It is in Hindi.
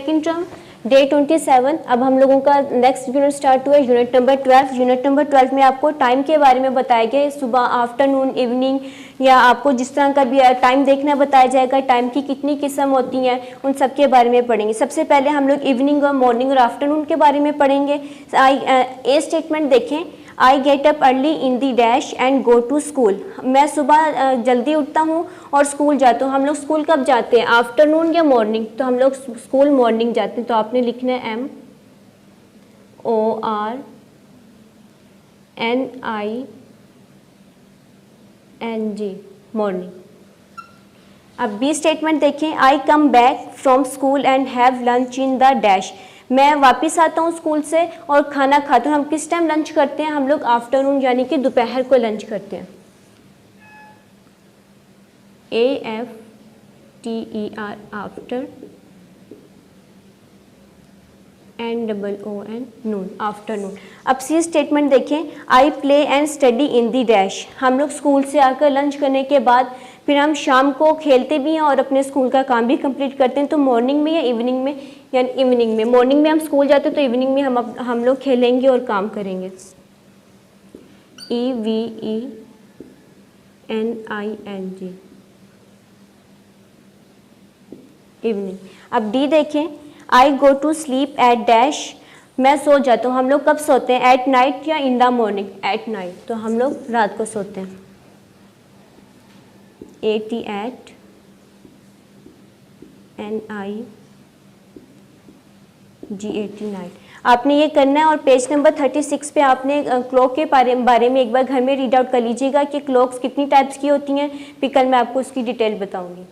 Second term day 27। अब हम लोगों का नेक्स्ट यूनिट स्टार्ट हुआ है, यूनिट नंबर 12। यूनिट नंबर 12 में आपको टाइम के बारे में बताया गया है, सुबह, आफ्टरनून, इवनिंग, या आपको जिस तरह का भी टाइम देखना बताया जाएगा। टाइम की कितनी किस्म होती हैं उन सब के बारे में पढ़ेंगे। सबसे पहले हम लोग इवनिंग और मॉर्निंग और आफ्टरनून के बारे में पढ़ेंगे। ए स्टेटमेंट देखें, I get up early in the dash and go to school. मैं सुबह जल्दी उठता हूँ और स्कूल जाता हूँ। हम लोग स्कूल कब जाते हैं, आफ्टरनून या मॉर्निंग? तो हम लोग स्कूल मॉर्निंग जाते हैं। तो आपने लिखना है MORNING, मॉर्निंग। अब बी स्टेटमेंट देखें, I come back from school and have lunch in the dash. मैं वापस आता हूँ स्कूल से और खाना खाता हूँ। हम किस टाइम लंच करते हैं? हम लोग आफ्टरनून यानी कि दोपहर को लंच करते हैं। AFTER, आफ्टर, NOON, नून, आफ्टरनून। अब सी स्टेटमेंट देखें, I play and study in the dash. हम लोग स्कूल से आकर लंच करने के बाद फिर हम शाम को खेलते भी हैं और अपने स्कूल का काम भी कंप्लीट करते हैं। तो मॉर्निंग में या इवनिंग में? यानी इवनिंग में। मॉर्निंग में हम स्कूल जाते हैं तो इवनिंग में हम लोग खेलेंगे और काम करेंगे। EVENING, evening. अब डी देखें, I go to sleep at dash. मैं सो जाता हूँ। हम लोग कब सोते हैं, एट नाइट या in the morning? At night. तो हम लोग रात को सोते हैं। ATNIG, night. आपने ये करना है और पेज नंबर 36 पे आपने क्लॉक के बारे में एक बार घर में रीड आउट कर लीजिएगा कि क्लॉक्स कितनी टाइप्स की होती हैं। फिर कल मैं आपको उसकी डिटेल बताऊंगी।